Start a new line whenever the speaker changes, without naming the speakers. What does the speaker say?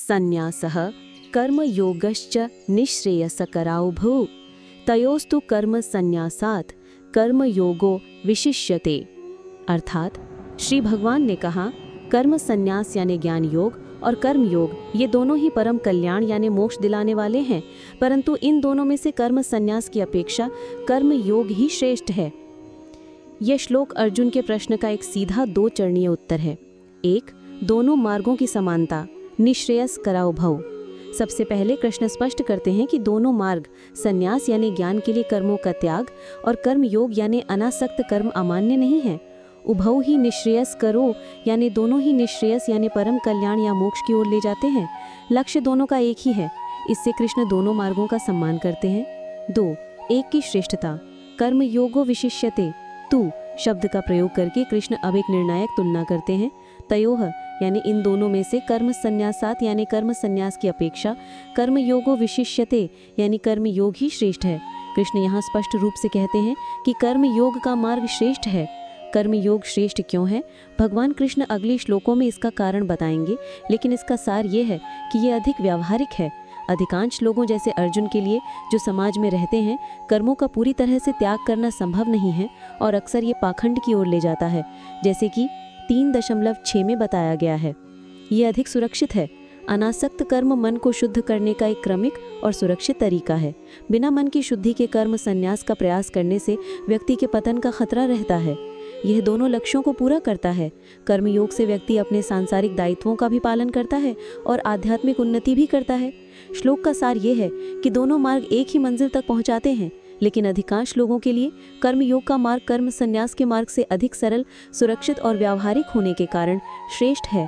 संन्यासः कर्मयोगश्च निःश्रेयसकरावुभौ तयोस्तु कर्म संन्यासात् कर्मयोगो विशिष्यते। अर्थात श्री भगवान ने कहा, कर्म संन्यास यानी ज्ञान योग और कर्म योग ये दोनों ही परम कल्याण यानी मोक्ष दिलाने वाले हैं, परंतु इन दोनों में से कर्म संन्यास की अपेक्षा कर्म योग ही श्रेष्ठ है। यह श्लोक अर्जुन के प्रश्न का एक सीधा दो चरणीय उत्तर है। एक, दोनों मार्गों की समानता, निःश्रेयस करावुभौ। सबसे पहले कृष्ण स्पष्ट करते हैं कि दोनों मार्ग, संन्यास यानी ज्ञान के लिए कर्मों का त्याग और कर्म योग यानी अनासक्त कर्म अमान्य नहीं है। उभौ ही निःश्रेयस करो यानी दोनों ही निःश्रेयस यानी परम कल्याण या मोक्ष की ओर ले जाते हैं। लक्ष्य दोनों का एक ही है, इससे कृष्ण दोनों मार्गों का सम्मान करते हैं। 2, एक की श्रेष्ठता, कर्म योगो विशिष्यते। तू शब्द का प्रयोग करके कृष्ण अब एक निर्णायक तुलना करते हैं। तयोह यानी इन दोनों में से कर्म संन्यासात यानी कर्म संन्यास की अपेक्षा कर्म योगो विशिष्यते यानी कर्म योग ही श्रेष्ठ है। कृष्ण यहाँ स्पष्ट रूप से कहते हैं कि कर्म योग का मार्ग श्रेष्ठ है। कर्म योग श्रेष्ठ क्यों है, भगवान कृष्ण अगले श्लोकों में इसका कारण बताएंगे, लेकिन इसका सार ये है कि ये अधिक व्यावहारिक है। अधिकांश लोगों जैसे अर्जुन के लिए जो समाज में रहते हैं, कर्मों का पूरी तरह से त्याग करना संभव नहीं है और अक्सर ये पाखंड की ओर ले जाता है, जैसे कि 3.6 में बताया गया है। ये अधिक सुरक्षित है। अनासक्त कर्म मन को शुद्ध करने का एक क्रमिक और सुरक्षित तरीका है। बिना मन की शुद्धि के कर्म संन्यास का प्रयास करने से व्यक्ति के पतन का खतरा रहता है। यह दोनों लक्ष्यों को पूरा करता है। कर्मयोग से व्यक्ति अपने सांसारिक दायित्वों का भी पालन करता है और आध्यात्मिक उन्नति भी करता है। श्लोक का सार ये है कि दोनों मार्ग एक ही मंजिल तक पहुंचाते हैं, लेकिन अधिकांश लोगों के लिए कर्मयोग का मार्ग कर्म संन्यास के मार्ग से अधिक सरल, सुरक्षित और व्यावहारिक होने के कारण श्रेष्ठ है।